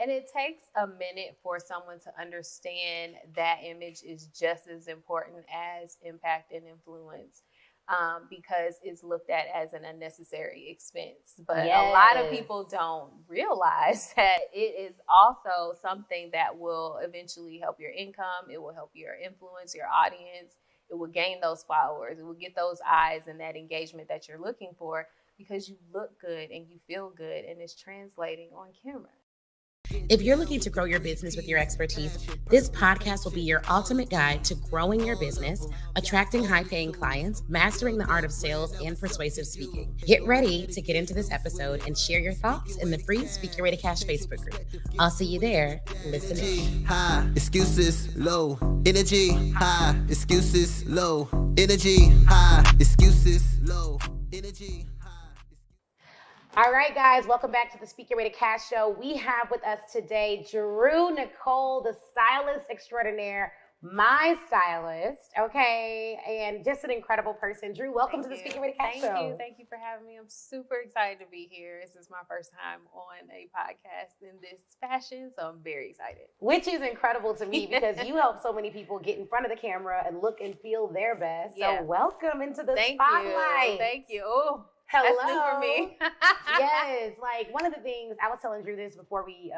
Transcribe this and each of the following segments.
And it takes a minute for someone to understand that image is just as important as impact and influence. Because it's looked at as an unnecessary expense. But a lot of people don't realize that it is also something that will eventually help your income. It will help your influence, your audience. It will gain those followers. It will get those eyes and that engagement that you're looking for because you look good and you feel good and it's translating on camera. If you're looking to grow your business with your expertise, this podcast will be your ultimate guide to growing your business, attracting high-paying clients, mastering the art of sales, and persuasive speaking. Get ready to get into this episode and share your thoughts in the free Speak Your Way to Cash Facebook group. I'll see you there. Listen in. High, excuses, low. Energy, high, excuses, low. Energy, high, excuses, low. Energy. All right, guys, welcome back to the Speak Your Way to Cash show. We have with us today Drew Nicole, the stylist extraordinaire, my stylist, okay, and just an incredible person. Drew, welcome to the Speak Your Way to Cash show. Thank you for having me. I'm super excited to be here. This is my first time on a podcast in this fashion, so I'm very excited. Which is incredible to me because you help so many people get in front of the camera and look and feel their best. Yeah. So welcome into the spotlight. Thank you. Oh. Hello. That's new for me. Yes, like one of the things I was telling Drew this before we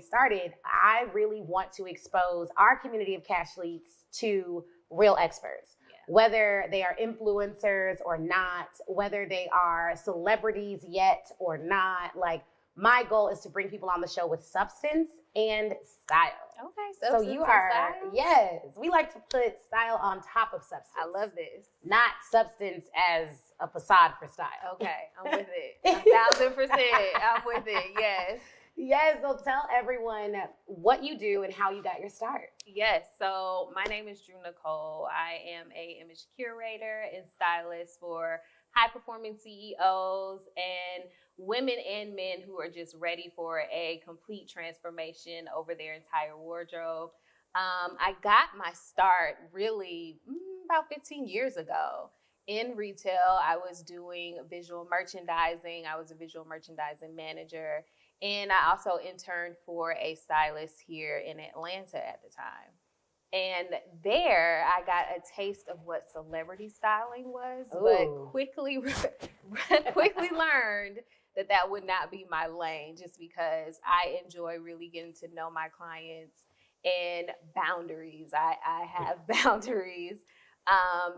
started. I really want to expose our community of cash leads to real experts, whether they are influencers or not, whether they are celebrities yet or not. Like my goal is to bring people on the show with substance and style. Okay, so you are style? Yes. We like to put style on top of substance. I love this. Not substance as a facade for style. Okay, I'm with it. 1,000%. I'm with it. Yes. Yes. So tell everyone what you do and how you got your start. Yes. So my name is Drew Nicole. I am a image curator and stylist for high performing CEOs and women and men who are just ready for a complete transformation over their entire wardrobe. I got my start really about 15 years ago. In retail, I was doing visual merchandising. I was a visual merchandising manager. And I also interned for a stylist here in Atlanta at the time. And there, I got a taste of what celebrity styling was, but quickly learned that would not be my lane just because I enjoy really getting to know my clients and boundaries. I have boundaries.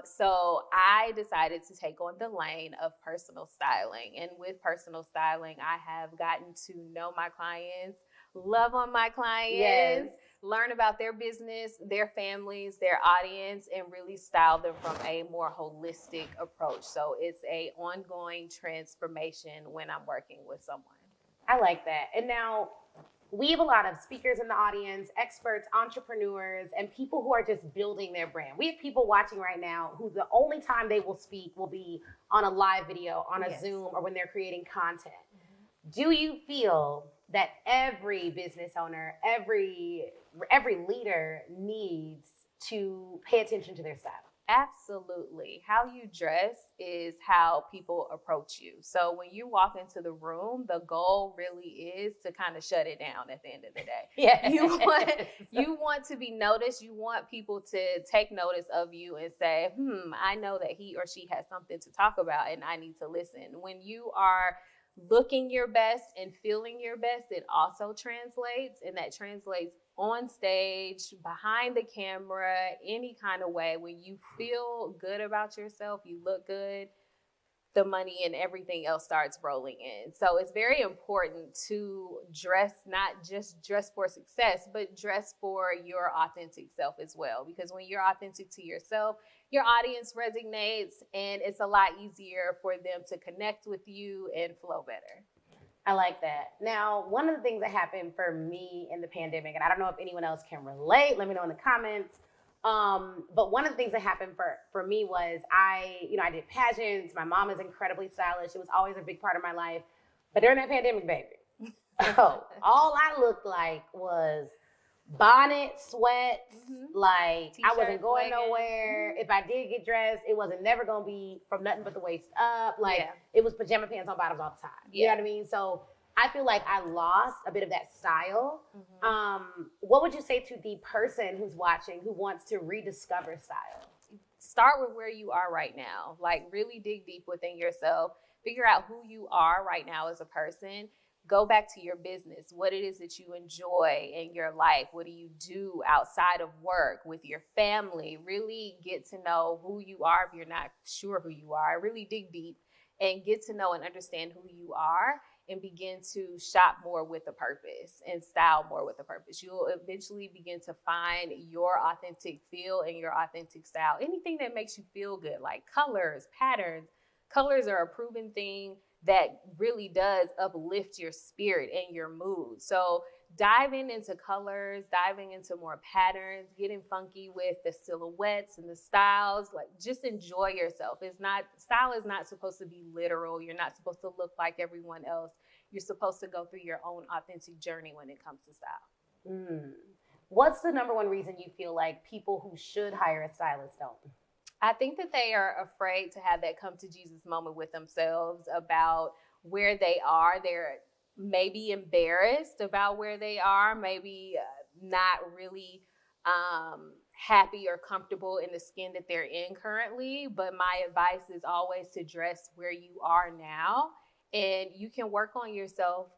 So I decided to take on the lane of personal styling. And with personal styling, I have gotten to know my clients, love on my clients, learn about their business, their families, their audience, and really style them from a more holistic approach. So it's an ongoing transformation when I'm working with someone. I like that. And now, we have a lot of speakers in the audience, experts, entrepreneurs, and people who are just building their brand. We have people watching right now who the only time they will speak will be on a live video, on a Zoom, or when they're creating content. Mm-hmm. Do you feel that every business owner, every leader needs to pay attention to their style? Absolutely. How you dress is how people approach you. So when you walk into the room, the goal really is to kind of shut it down at the end of the day. Yeah. You want to be noticed. You want people to take notice of you and say, I know that he or she has something to talk about and I need to listen. When you are looking your best and feeling your best, it also translates, and that translates on stage, behind the camera, any kind of way. When you feel good about yourself, you look good, the money and everything else starts rolling in. So it's very important to dress, not just dress for success, but dress for your authentic self as well. Because when you're authentic to yourself, your audience resonates and it's a lot easier for them to connect with you and flow better. I like that. Now, one of the things that happened for me in the pandemic, and I don't know if anyone else can relate, let me know in the comments. But one of the things that happened for me was I did pageants. My mom is incredibly stylish. It was always a big part of my life. But during that pandemic, baby, all I looked like was bonnet, sweats, like T-shirts, I wasn't going nowhere. If I did get dressed, it wasn't never going to be from nothing but the waist up. Like it was pajama pants on bottoms all the time. You know what I mean? So I feel like I lost a bit of that style. What would you say to the person who's watching who wants to rediscover style? Start with where you are right now. Like, really dig deep within yourself. Figure out who you are right now as a person. Go back to your business, what it is that you enjoy in your life. What do you do outside of work with your family? Really get to know who you are if you're not sure who you are. Really dig deep and get to know and understand who you are, and begin to shop more with a purpose and style more with a purpose. You'll eventually begin to find your authentic feel and your authentic style. Anything that makes you feel good, like colors, patterns. Colors are a proven thing that really does uplift your spirit and your mood. So diving into colors, diving into more patterns, getting funky with the silhouettes and the styles, like just enjoy yourself. Style is not supposed to be literal. You're not supposed to look like everyone else. You're supposed to go through your own authentic journey when it comes to style. What's the number one reason you feel like people who should hire a stylist don't? I think that they are afraid to have that come to Jesus moment with themselves about where they are. They're maybe embarrassed about where they are, maybe not really happy or comfortable in the skin that they're in currently. But my advice is always to dress where you are now, and you can work on yourself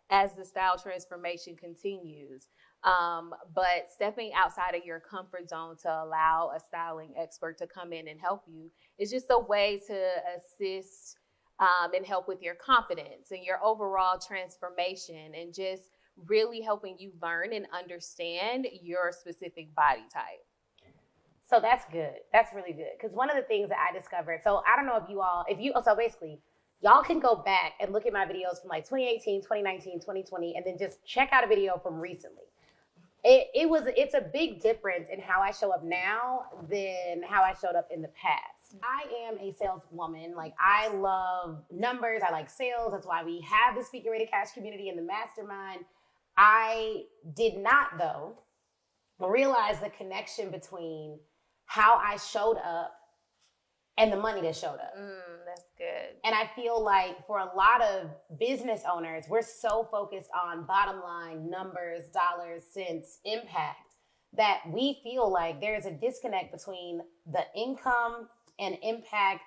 as the style transformation continues. But stepping outside of your comfort zone to allow a styling expert to come in and help you is just a way to assist and help with your confidence and your overall transformation, and just really helping you learn and understand your specific body type. So that's good. That's really good. Because one of the things that I discovered, so I don't know so basically, y'all can go back and look at my videos from like 2018, 2019, 2020, and then just check out a video from recently. It's a big difference in how I show up now than how I showed up in the past. I am a saleswoman. Like, I love numbers. I like sales. That's why we have the Speaker Rated Cash community and the mastermind. I did not, though, realize the connection between how I showed up and the money that showed up. That's good. And I feel like for a lot of business owners, we're so focused on bottom line, numbers, dollars, cents, impact, that we feel like there's a disconnect between the income and impact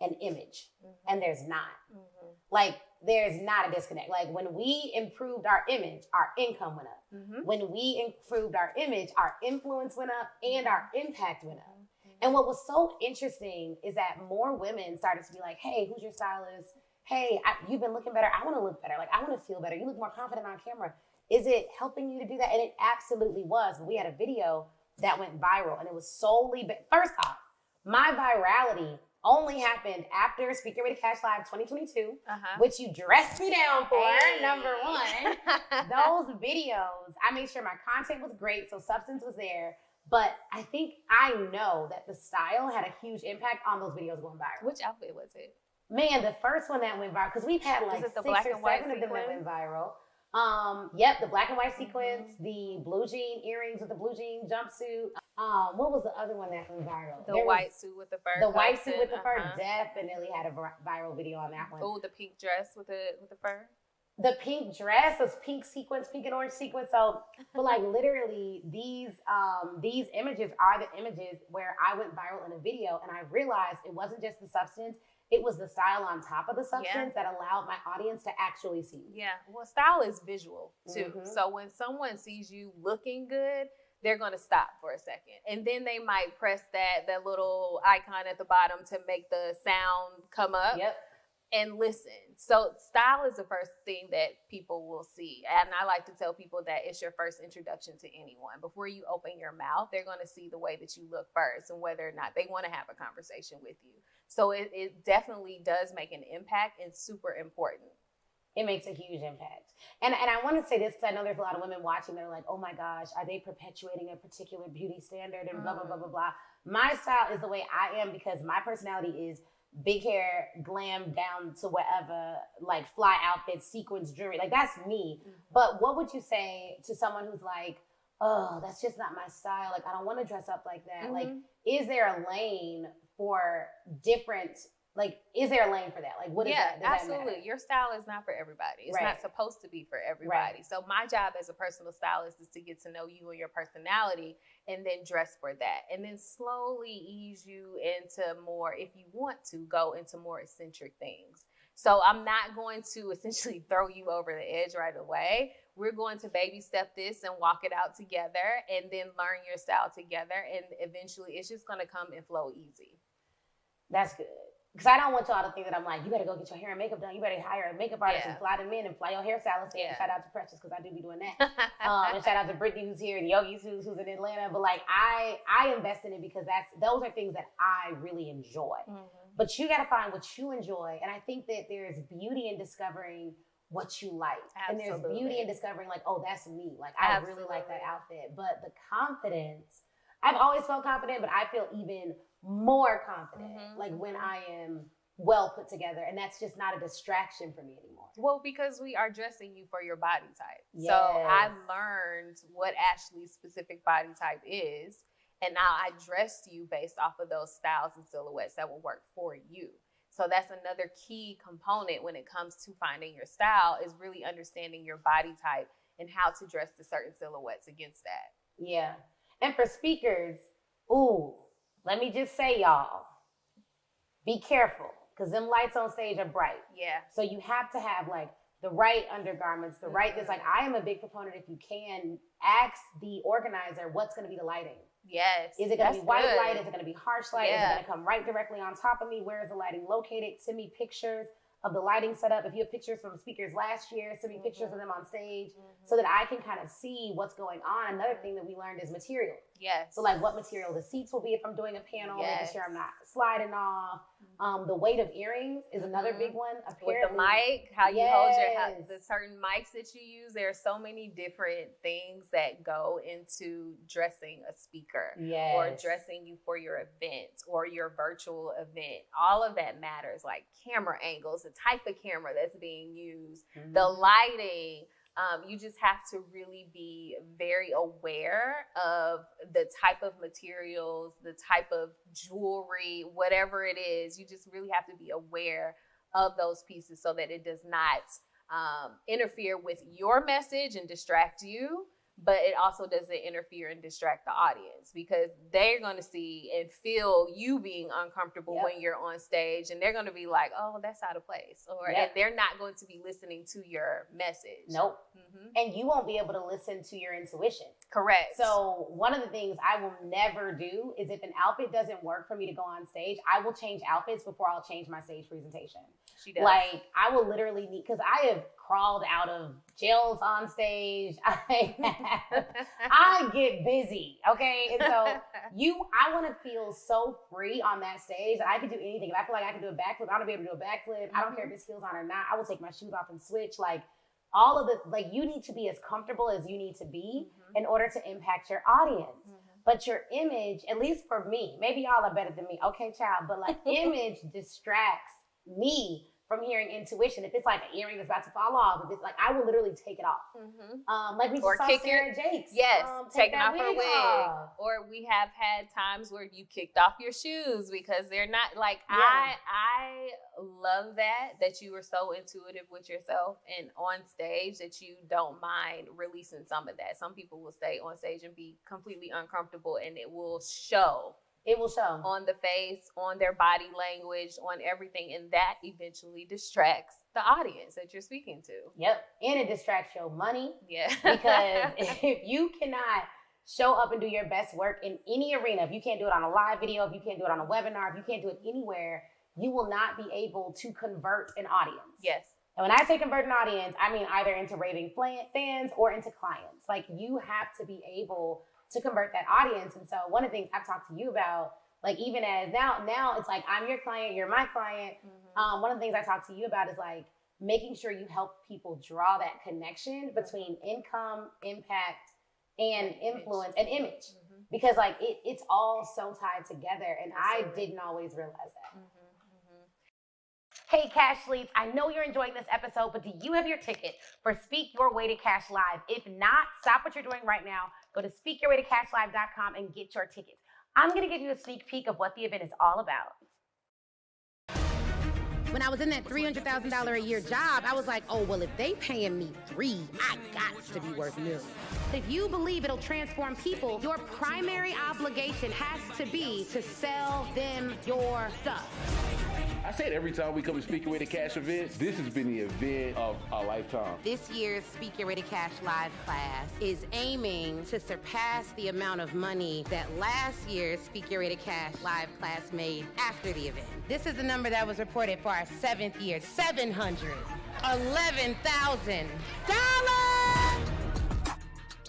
and image. And there's not. Like, there's not a disconnect. Like, when we improved our image, our income went up. When we improved our image, our influence went up and our impact went up. And what was so interesting is that more women started to be like, hey, who's your stylist? Hey, you've been looking better. I want to look better. Like, I want to feel better. You look more confident on camera. Is it helping you to do that? And it absolutely was. But we had a video that went viral, and it was solely, first off, my virality only happened after Speaker Rated Cash Live 2022, which you dressed me down for, number one. Those videos, I made sure my content was great, so substance was there. But I know that the style had a huge impact on those videos going viral. Which outfit was it? Man, the first one that went viral, because we've had like 6 or 7 of them that went viral. The black and white sequence, the blue jean earrings with the blue jean jumpsuit. What was the other one that went viral? The white suit with the fur. The white suit with the fur definitely had a viral video on that one. Oh, the pink dress with the fur. The pink dress, those pink sequins, pink and orange sequins. So, but like literally these images are the images where I went viral in a video, and I realized it wasn't just the substance, it was the style on top of the substance that allowed my audience to actually see. Yeah, well, style is visual too. So when someone sees you looking good, they're going to stop for a second. And then they might press that little icon at the bottom to make the sound come up. And listen. So style is the first thing that people will see. And I like to tell people that it's your first introduction to anyone. Before you open your mouth, they're going to see the way that you look first and whether or not they want to have a conversation with you. So it definitely does make an impact and super important. It makes a huge impact. And I want to say this because I know there's a lot of women watching that are like, oh my gosh, are they perpetuating a particular beauty standard and blah, blah, blah, blah, blah. My style is the way I am because my personality is big hair, glam down to whatever, like fly outfits, sequins, jewelry. Like, that's me. But what would you say to someone who's like, oh, that's just not my style. Like, I don't want to dress up like that. Like, is there a lane for different Like, is there a lane for that? Like, what is that? Does absolutely. that matter? Your style is not for everybody. It's Right. not supposed to be for everybody. Right. So my job as a personal stylist is to get to know you and your personality and then dress for that. And then slowly ease you into more, if you want to, go into more eccentric things. So I'm not going to essentially throw you over the edge right away. We're going to baby step this and walk it out together and then learn your style together. And eventually it's just going to come and flow easy. That's good. Because I don't want y'all to think that I'm like, you better go get your hair and makeup done. You better hire a makeup artist and fly them in and fly your hairstylist in. Shout out to Precious, because I do be doing that. And shout out to Brittany, who's here, and Yogi, who's in Atlanta. But like, I invest in it because those are things that I really enjoy. Mm-hmm. But you got to find what you enjoy. And I think that there's beauty in discovering what you like. Absolutely. And there's beauty in discovering like, oh, that's me. Like, I really like that outfit. But the confidence, I've always felt confident, but I feel even more confident, like when I am well put together, and that's just not a distraction for me anymore. Well, because we are dressing you for your body type. Yes. So I've learned what Ashley's specific body type is, and now I dress you based off of those styles and silhouettes that will work for you. So that's another key component when it comes to finding your style, is really understanding your body type and how to dress the certain silhouettes against that. Yeah. And for speakers, ooh, let me just say, y'all, be careful, because them lights on stage are bright. Yeah. So you have to have like the right undergarments, the right, this, like, I am a big proponent, if you can, ask the organizer what's going to be the lighting. Yes. Is it going to be white light? Is it going to be harsh light? Is it going to come right directly on top of me? Where is the lighting located? Send me pictures of the lighting setup. If you have pictures from speakers last year, send me pictures of them on stage so that I can kind of see what's going on. Another thing that we learned is material. Yes. So like what material the seats will be if I'm doing a panel, making sure I'm not sliding off. The weight of earrings is another big one. Apparently. With the mic, how you hold the certain mics that you use. There are so many different things that go into dressing a speaker or dressing you for your event or your virtual event. All of that matters, like camera angles, the type of camera that's being used, the lighting. You just have to really be very aware of the type of materials, the type of jewelry, whatever it is. You just really have to be aware of those pieces so that it does not interfere with your message and distract you, but it also doesn't interfere and distract the audience, because they're going to see and feel you being uncomfortable when you're on stage, and they're going to be like, oh, that's out of place, or and they're not going to be listening to your message. Nope. And you won't be able to listen to your intuition. Correct. So one of the things I will never do is, if an outfit doesn't work for me to go on stage, I will change outfits before I'll change my stage presentation. She does. Like, I will literally need, because I have crawled out of jails on stage. I get busy, okay? And so I want to feel so free on that stage that I can do anything. If I feel like I can do a backflip, I want to be able to do a backflip. I don't care if it's heels on or not. I will take my shoes off and switch. Like, all of the, like, you need to be as comfortable as you need to be in order to impact your audience. But your image, at least for me, maybe y'all are better than me, okay, child, but like image distracts me from hearing intuition. If it's like an earring that's about to fall off, if it's like, I will literally take it off. Like we just saw Sarah Jakes. Yes, taking off her wig. Or we have had times where you kicked off your shoes because they're not like, I love that you were so intuitive with yourself and on stage that you don't mind releasing some of that. Some people will stay on stage and be completely uncomfortable, and it will show. It will show on the face, on their body language, on everything. And that eventually distracts the audience that you're speaking to. Yep. And it distracts your money. Yeah. Because if you cannot show up and do your best work in any arena, if you can't do it on a live video, if you can't do it on a webinar, if you can't do it anywhere, you will not be able to convert an audience. Yes. And when I say convert an audience, I mean either into raving fans or into clients. Like, you have to be able to convert that audience. And so one of the things I've talked to you about, like, even as now it's like, I'm your client, you're my client. One of the things I talk to you about is like making sure you help people draw that connection between income, impact, and influence and image. Because like it's all so tied together. And I didn't always realize that. Hey, Cash Leads, I know you're enjoying this episode, but do you have your ticket for Speak Your Way to Cash Live? If not, stop what you're doing right now. Go to speakyourwaytocashlive.com and get your tickets. I'm going to give you a sneak peek of what the event is all about. When I was in that $300,000 a year job, I was like, oh, well, if they paying me $3, I got to be worth millions. If you believe it'll transform people, your primary obligation has to be to sell them your stuff. I say it every time we come to Speak Your Way to Cash events. This has been the event of a lifetime. This year's Speak Your Way to Cash live class is aiming to surpass the amount of money that last year's Speak Your Way to Cash live class made after the event. This is the number that was reported for our 7th year, $711,000.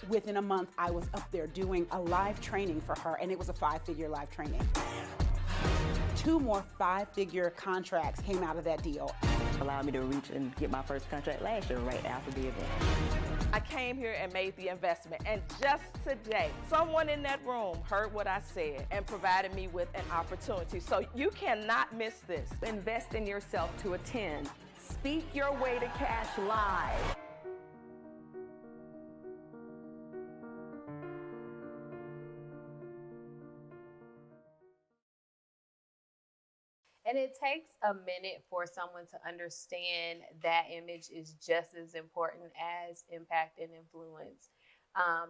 Within a month, I was up there doing a live training for her, and it was a 5-figure live training. 2 more 5-figure contracts came out of that deal. Allowed me to reach and get my first contract last year right after the event. I came here and made the investment, and just today, someone in that room heard what I said and provided me with an opportunity. So you cannot miss this. Invest in yourself to attend Speak Your Way to Cash Live. And it takes a minute for someone to understand that image is just as important as impact and influence,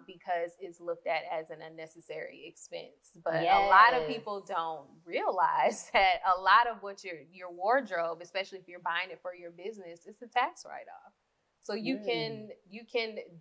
because it's looked at as an unnecessary expense. But a lot of people don't realize that a lot of what your wardrobe, especially if you're buying it for your business, it's a tax write-off. So you can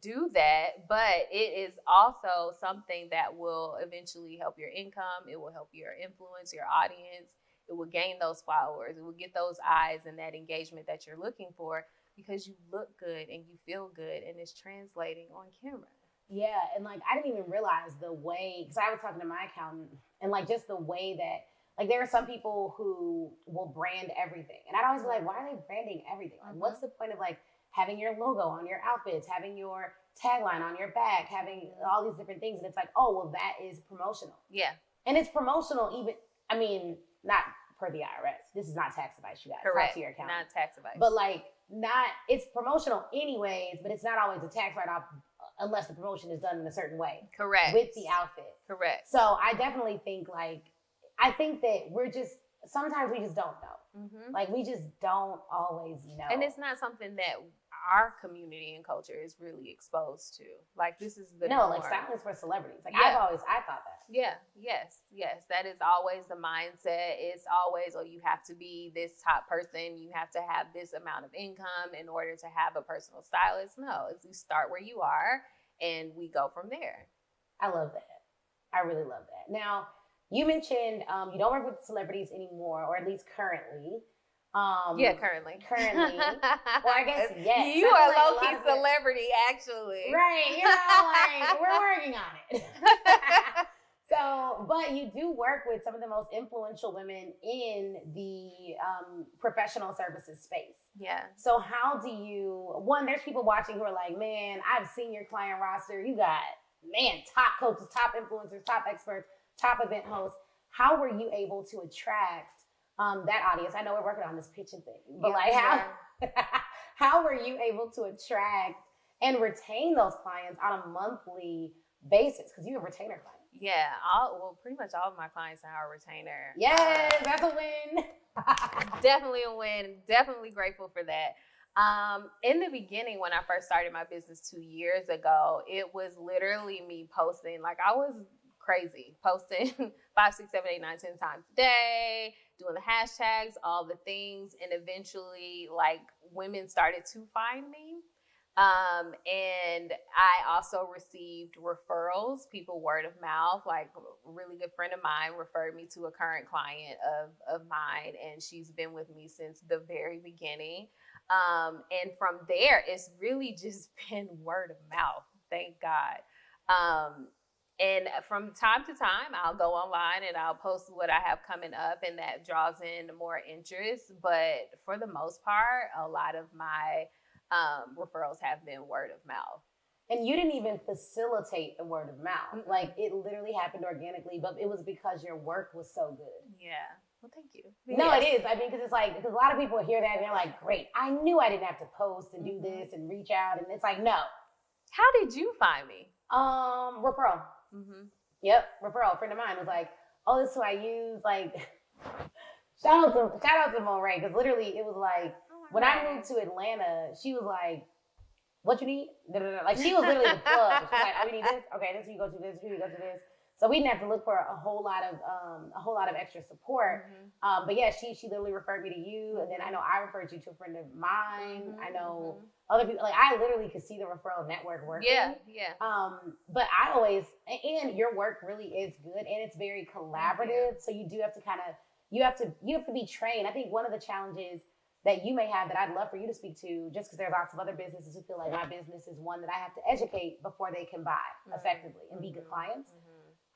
do that, but it is also something that will eventually help your income. It will help your influence, your audience. It will gain those followers. It will get those eyes and that engagement that you're looking for because you look good and you feel good and it's translating on camera. Yeah, and like I didn't even realize the way, because I was talking to my accountant, and like just the way that, like there are some people who will brand everything. And I'd always be like, why are they branding everything? Like what's the point of like having your logo on your outfits, having your tagline on your back, having all these different things? And it's like, oh, well, that is promotional. Yeah. And it's promotional even, I mean, not per the IRS. This is not tax advice, you guys. Correct. Talk to your accountant. Not tax advice. But like, it's promotional anyways, but it's not always a tax write-off unless the promotion is done in a certain way. Correct. With the outfit. Correct. So I definitely think I think that sometimes we just don't know. Mm-hmm. Like we just don't always know. And it's not something that our community and culture is really exposed to. Like this is the norm. Like stylists for celebrities. Like yeah. I thought that. Yeah, yes. That is always the mindset. It's always, you have to be this top person. You have to have this amount of income in order to have a personal stylist. No, it's you start where you are and we go from there. I love that. I really love that. Now, you mentioned you don't work with celebrities anymore, or at least currently. Currently. Well, I guess, yes. You are low-key celebrity, actually. Right. Like, we're working on it. So, but you do work with some of the most influential women in the professional services space. Yeah. So how do you, there's people watching who are like, man, I've seen your client roster. You got, top coaches, top influencers, top experts, top event hosts. How were you able to attract that audience? I know we're working on this pitching thing, but how were you able to attract and retain those clients on a monthly basis? Because you have retainer clients. Yeah, pretty much all of my clients are a retainer. Yes, that's a win. Definitely a win. Definitely grateful for that. In the beginning, when I first started my business 2 years ago, it was literally me posting. Like I was crazy, posting 5, 6, 7, 8, 9, 10 times a day, doing the hashtags, all the things. And eventually, like women started to find me. And I also received referrals, people word of mouth. Like a really good friend of mine referred me to a current client of mine, and she's been with me since the very beginning. And from there, it's really just been word of mouth. Thank God. And from time to time, I'll go online and I'll post what I have coming up, and that draws in more interest. But for the most part, a lot of my referrals have been word of mouth. And you didn't even facilitate the word of mouth. Mm-hmm. Like it literally happened organically, but it was because your work was so good. Yeah. Well, thank you. No, yes. It is. I mean, because a lot of people hear that and they're like, great, I knew I didn't have to post and do this and reach out. And it's like, no. How did you find me? Referral. Mm-hmm. Yep. Referral. A friend of mine was like, oh, this is who I use. Like, Shout out to Monray, because literally it was like, when I God. moved to Atlanta, she was like, what you need? Da-da-da. Like, she was literally the plug. She was like, oh, you need this? Okay, this, you go to this, here you go to this. So we didn't have to look for a whole lot of extra support. But yeah, she literally referred me to you, and then I know I referred you to a friend of mine. I know other people. Like, I literally could see the referral network working. Yeah. But I always, and your work really is good, and it's very collaborative. So you do have to you have to be trained. I think one of the challenges that you may have that I'd love for you to speak to, just because there's lots of other businesses who feel like my business is one that I have to educate before they can buy effectively and be good clients.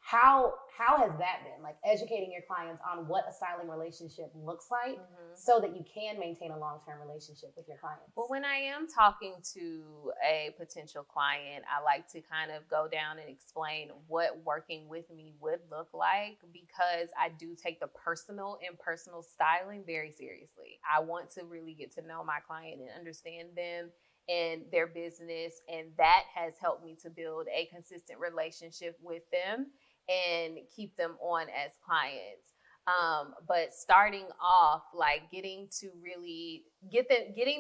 How has that been? Like, educating your clients on what a styling relationship looks like so that you can maintain a long-term relationship with your clients? Well, when I am talking to a potential client, I like to kind of go down and explain what working with me would look like, because I do take the personal styling very seriously. I want to really get to know my client and understand them and their business, and that has helped me to build a consistent relationship with them and keep them on as clients. But starting off, like, getting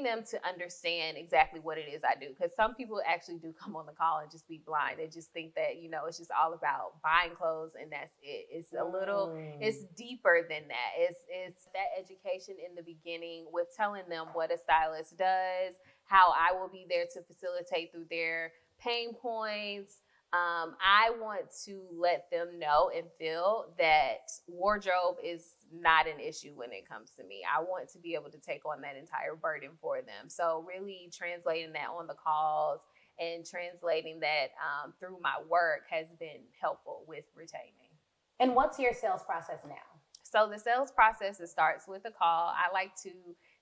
them to understand exactly what it is I do. Because some people actually do come on the call and just be blind. They just think that, it's just all about buying clothes and that's it. It's it's deeper than that. It's that education in the beginning with telling them what a stylist does, how I will be there to facilitate through their pain points. I want to let them know and feel that wardrobe is not an issue when it comes to me. I want to be able to take on that entire burden for them. So really translating that on the calls and translating that through my work has been helpful with retaining. And what's your sales process now? So the sales process, it starts with a call. I like to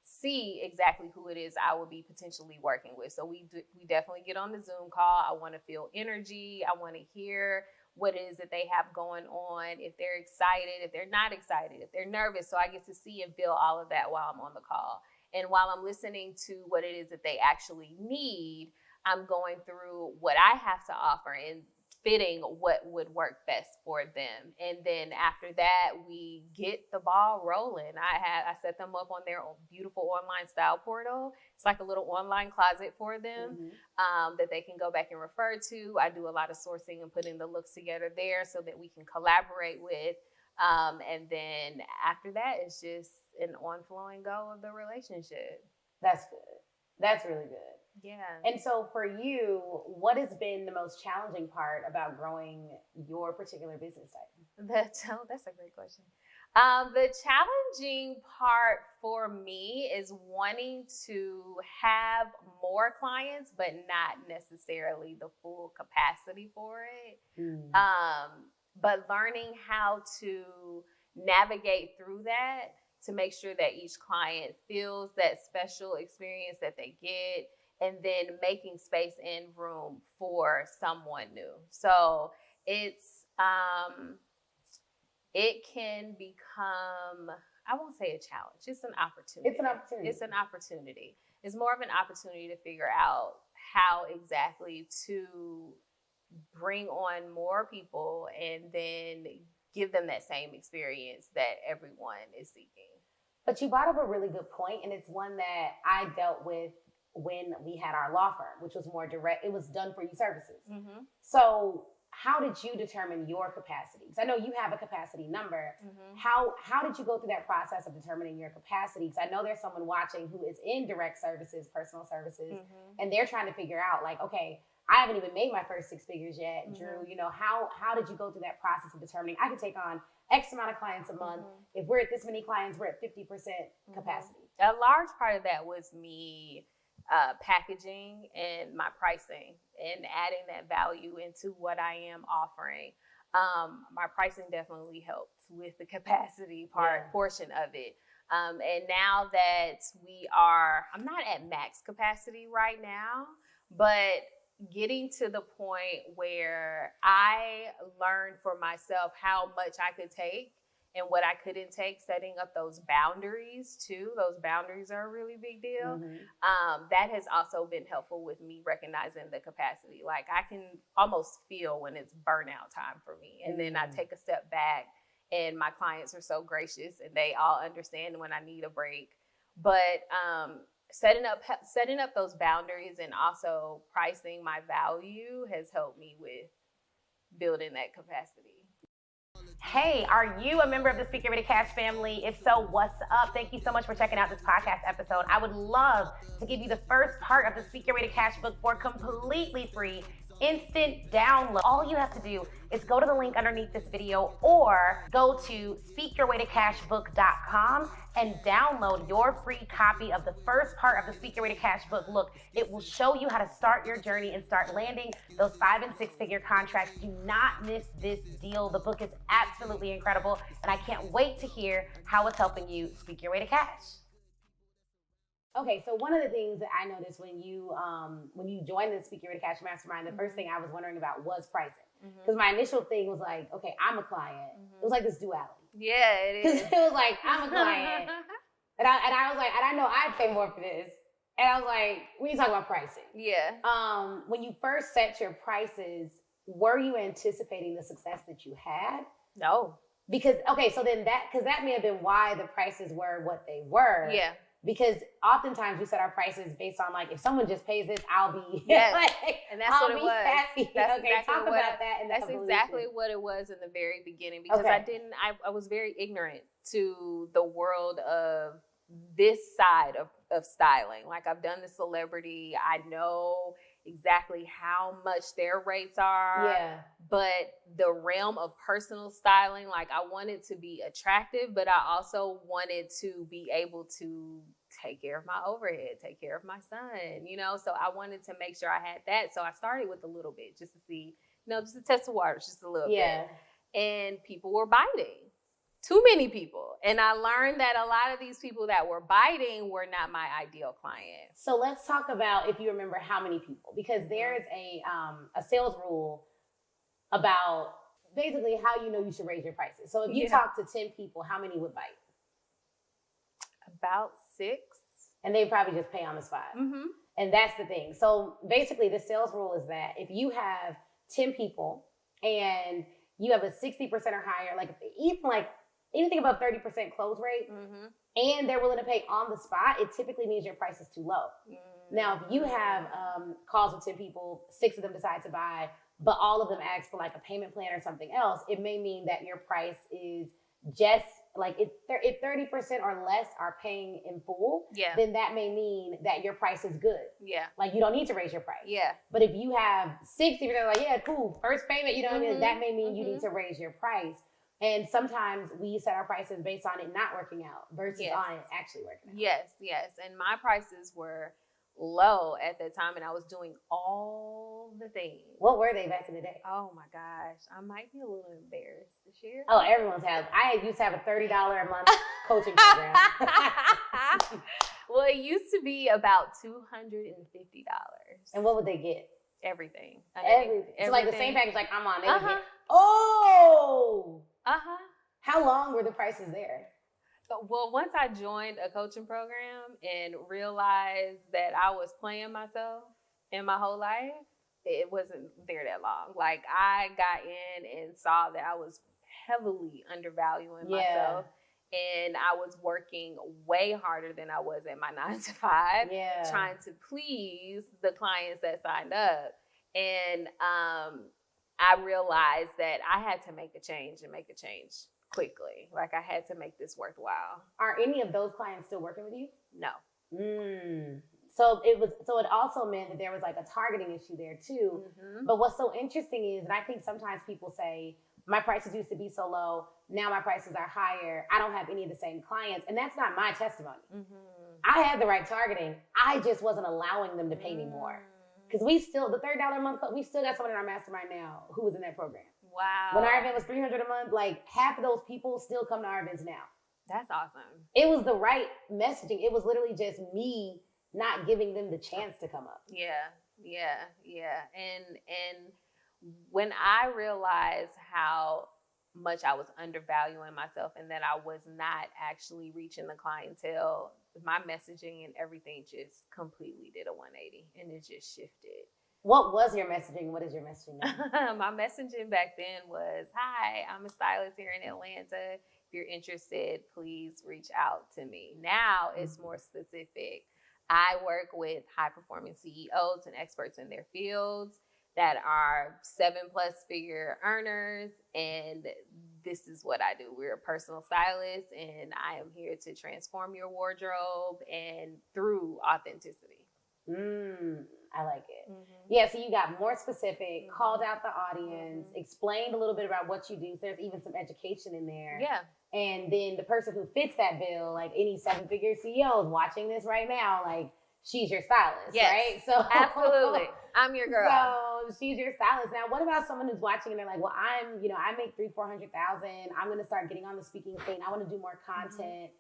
see exactly who it is I will be potentially working with. So we definitely get on the Zoom call. I want to feel energy. I want to hear what it is that they have going on, if they're excited, if they're not excited, if they're nervous. So I get to see and feel all of that while I'm on the call. And while I'm listening to what it is that they actually need, I'm going through what I have to offer and fitting what would work best for them. And then after that, we get the ball rolling. I set them up on their beautiful online style portal. It's like a little online closet for them that they can go back and refer to. I do a lot of sourcing and putting the looks together there so that we can collaborate with. And then after that, it's just an on-flowing go of the relationship. That's good. That's really good. Yeah. And so for you, what has been the most challenging part about growing your particular business type? That's a great question. The challenging part for me is wanting to have more clients, but not necessarily the full capacity for it. But learning how to navigate through that to make sure that each client feels that special experience that they get, and then making space and room for someone new. So it's, it can become, I won't say a challenge, it's an opportunity. It's an opportunity. It's an opportunity. It's more of an opportunity to figure out how exactly to bring on more people and then give them that same experience that everyone is seeking. But you brought up a really good point, and it's one that I dealt with when we had our law firm, which was more direct. It was done for you services. So how did you determine your capacity? Because I know you have a capacity number. How did you go through that process of determining your capacity? Because I know there's someone watching who is in direct services, personal services, and they're trying to figure out, like, okay, I haven't even made my first 6 figures yet. Drew, how did you go through that process of determining I can take on X amount of clients a month? If we're at this many clients, we're at 50% capacity. A large part of that was me packaging and my pricing and adding that value into what I am offering. My pricing definitely helped with the capacity portion of it. And now that I'm not at max capacity right now, but getting to the point where I learned for myself how much I could take and what I couldn't take, setting up those boundaries too. Those boundaries are a really big deal. That has also been helpful with me recognizing the capacity. Like, I can almost feel when it's burnout time for me. And then I take a step back and my clients are so gracious and they all understand when I need a break. But setting up those boundaries and also pricing my value has helped me with building that capacity. Hey, are you a member of the Speak Your Way to Cash family? If so, what's up? Thank you so much for checking out this podcast episode. I would love to give you the first part of the Speak Your Way to Cash book for completely free, instant download. All you have to do is go to the link underneath this video or go to speakyourwaytocashbook.com and download your free copy of the first part of the Speak Your Way to Cash book. Look, it will show you how to start your journey and start landing those 5- and 6-figure contracts. Do not miss this deal. The book is absolutely incredible, and I can't wait to hear how it's helping you speak your way to cash. Okay, so one of the things that I noticed when you joined the Speak Your Way to Cash Mastermind, the first thing I was wondering about was pricing. Because my initial thing was like, okay, I'm a client. It was like this duality. Yeah, it is. Because it was like, I'm a client. and I was like, and I know I'd pay more for this. And I was like, when you talk about pricing. Yeah. When you first set your prices, were you anticipating the success that you had? No. Because, okay, so then that may have been why the prices were what they were. Yeah. Because oftentimes we set our prices based on like, if someone just pays this, I'll be and that's what it was. Happy. That's okay, exactly talk about that. That's exactly what it was in the very beginning, because I was very ignorant to the world of this side of styling. Like, I've done the celebrity, I know exactly how much their rates are. Yeah. But the realm of personal styling, like, I wanted to be attractive, but I also wanted to be able to take care of my overhead, take care of my son, so I wanted to make sure I had that. So I started with a little bit just to see, just to test the waters just a little bit. And people were biting. Too many people. And I learned that a lot of these people that were biting were not my ideal client. So let's talk about, if you remember, how many people, because there's a sales rule about basically how you know you should raise your prices. So if you talk to 10 people, how many would bite? About 6. And they probably just pay on the spot. And that's the thing. So basically the sales rule is that if you have 10 people and you have a 60% or higher, like anything above 30% close rate, and they're willing to pay on the spot, it typically means your price is too low. Now, if you have calls with 10 people, 6 of them decide to buy, but all of them ask for like a payment plan or something else, it may mean that your price is just like, if 30% or less are paying in full, then that may mean that your price is good. Like, you don't need to raise your price. But if you have 60% like, yeah, cool, first payment, what I mean? That may mean you need to raise your price. And sometimes we set our prices based on it not working out versus on it actually working out. Yes. And my prices were low at the time, and I was doing all the things. What were they back in the day? Oh my gosh, I might be a little embarrassed to share. Oh, everyone's has. I used to have a $30 a month coaching program. Well, it used to be about $250. And what would they get? Everything. So like the same package, like I'm on. They would get, How long were the prices there? Well, once I joined a coaching program and realized that I was playing myself in my whole life, it wasn't there that long. Like, I got in and saw that I was heavily undervaluing myself. And I was working way harder than I was at my 9-to-5, trying to please the clients that signed up. And I realized that I had to make a change quickly. Like, I had to make this worthwhile. Are any of those clients still working with you? No. So it also meant that there was like a targeting issue there too. But what's so interesting is, and I think sometimes people say, my prices used to be so low, now my prices are higher, I don't have any of the same clients. And that's not my testimony. I had the right targeting. I just wasn't allowing them to pay me more. Because the $30 a month, we still got someone in our mastermind now who was in that program. Wow. When our event was $300 a month, like half of those people still come to our events now. That's awesome. It was the right messaging. It was literally just me not giving them the chance to come up. Yeah. And when I realized how much I was undervaluing myself and that I was not actually reaching the clientele, my messaging and everything just completely did a 180, and it just shifted. What was your messaging? What is your messaging now? My messaging back then was, hi, I'm a stylist here in Atlanta. If you're interested, please reach out to me. Now it's more specific. I work with high-performing CEOs and experts in their fields that are 7+ figure earners, and this is what I do. We're a personal stylist, and I am here to transform your wardrobe and through authenticity. I like it. Yeah, so you got more specific, called out the audience, explained a little bit about what you do. So there's even some education in there. Yeah. And then the person who fits that bill, like any 7-figure CEO is watching this right now, like she's your stylist, right? So absolutely. I'm your girl. So she's your stylist. Now, what about someone who's watching and they're like, well, I make $300,000-$400,000. I'm going to start getting on the speaking scene. I want to do more content.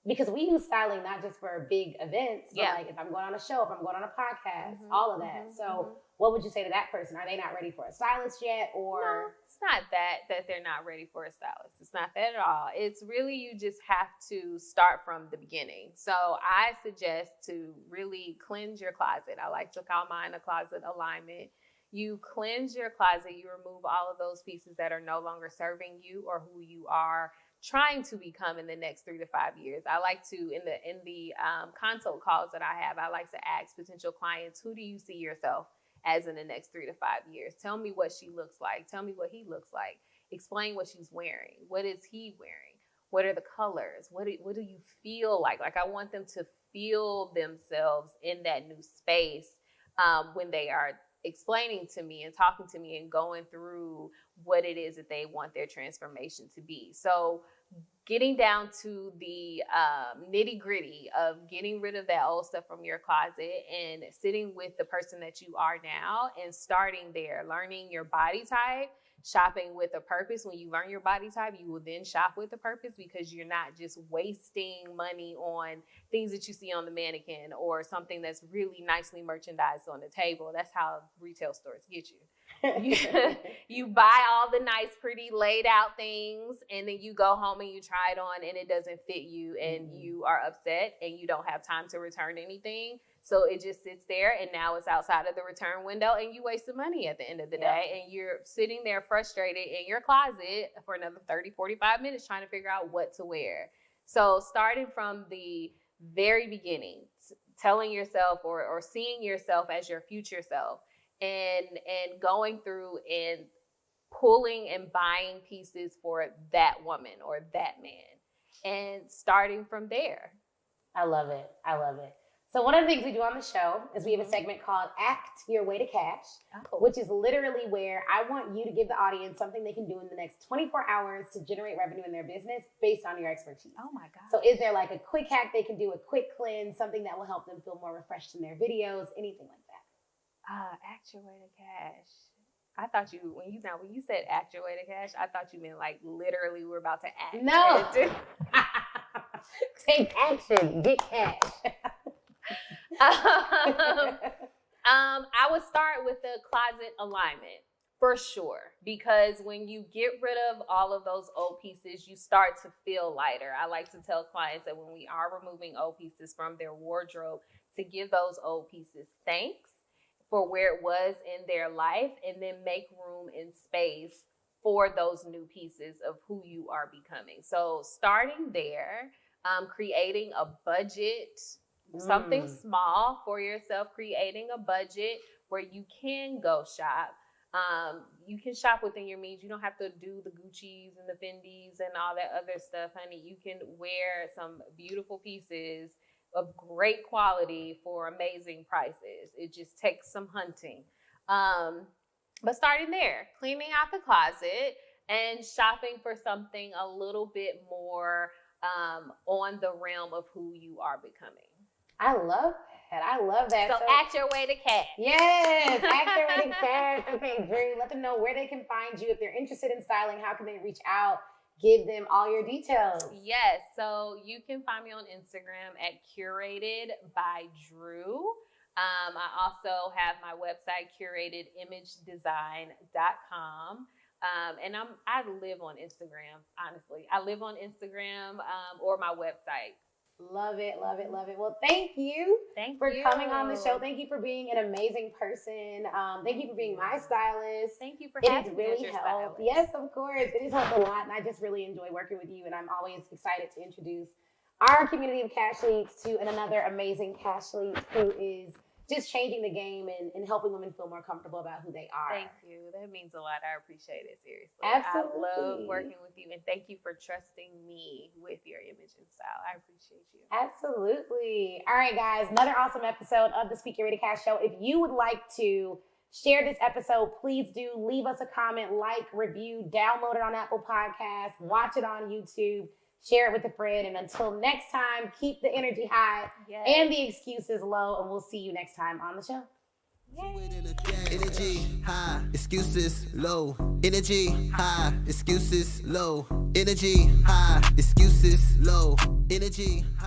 Because we use styling not just for big events, but like if I'm going on a show, if I'm going on a podcast, all of that. So what would you say to that person? Are they not ready for a stylist yet? Or no, it's not that they're not ready for a stylist. It's not that at all. It's really, you just have to start from the beginning. So I suggest to really cleanse your closet. I like to call mine a closet alignment. You cleanse your closet. You remove all of those pieces that are no longer serving you or who you are trying to become in the next 3 to 5 years. I like to, in the consult calls that I have, I like to ask potential clients, who do you see yourself as in the next 3 to 5 years? Tell me what she looks like. Tell me what he looks like. Explain what she's wearing. What is he wearing? What are the colors? What do you feel like? Like, I want them to feel themselves in that new space when they are explaining to me and talking to me and going through what it is that they want their transformation to be. So getting down to the nitty gritty of getting rid of that old stuff from your closet and sitting with the person that you are now and starting there, learning your body type, shopping with a purpose. When you learn your body type, you will then shop with a purpose, because you're not just wasting money on things that you see on the mannequin or something that's really nicely merchandised on the table. That's how retail stores get you. You buy all the nice, pretty laid out things, and then you go home and you try it on and it doesn't fit you, and you are upset and you don't have time to return anything. So it just sits there, and now it's outside of the return window, and you wasted money at the end of the day, and you're sitting there frustrated in your closet for another 30, 45 minutes trying to figure out what to wear. So starting from the very beginning, telling yourself or seeing yourself as your future self, and going through and pulling and buying pieces for that woman or that man, and starting from there. I love it. I love it. So one of the things we do on the show is we have a segment called Act Your Way to Cash, which is literally where I want you to give the audience something they can do in the next 24 hours to generate revenue in their business based on your expertise. Oh my God. So is there like a quick hack they can do, a quick cleanse, something that will help them feel more refreshed in their videos, anything like that? Act your way to cash. I thought when you said act your way to cash, I thought you meant like literally we're about to act. No. Take action, get cash. I would start with the closet alignment for sure, because when you get rid of all of those old pieces, you start to feel lighter. I like to tell clients that when we are removing old pieces from their wardrobe, to give those old pieces thanks for where it was in their life, and then make room and space for those new pieces of who you are becoming. So starting there, creating a budget, something small for yourself, creating a budget where you can go shop. You can shop within your means. You don't have to do the Gucci's and the Fendi's and all that other stuff, honey. You can wear some beautiful pieces of great quality for amazing prices. It just takes some hunting. But starting there, cleaning out the closet and shopping for something a little bit more on the realm of who you are becoming. I love that. I love that. So act your way to cash. Yes, act your way to cash. Okay, Drew, let them know where they can find you. If they're interested in styling, how can they reach out? Give them all your details. Yes, so you can find me on Instagram at Curated by Drew. I also have my website, curatedimagedesign.com. And I live on Instagram, honestly. I live on Instagram or my website. Love it, love it, love it. Well, thank you for coming on the show. Thank you for being an amazing person. Thank you for being my stylist. Thank you for It having has me as really your helped. stylist. Yes, of course. It has helped a lot, and I just really enjoy working with you, and I'm always excited to introduce our community of cash leads to another amazing cash lead who is just changing the game and helping women feel more comfortable about who they are. Thank you. That means a lot. I appreciate it, seriously. Absolutely. I love working with you, and thank you for trusting me with your image and style. I appreciate you. Absolutely. All right, guys, another awesome episode of the Speak Your Way to Cash show. If you would like to share this episode, please do leave us a comment, like, review, download it on Apple Podcasts, watch it on YouTube. Share it with a friend. And until next time, keep the energy high and the excuses low. And we'll see you next time on the show. Energy high, excuses low. Energy high, excuses low. Energy high, excuses low. Energy high.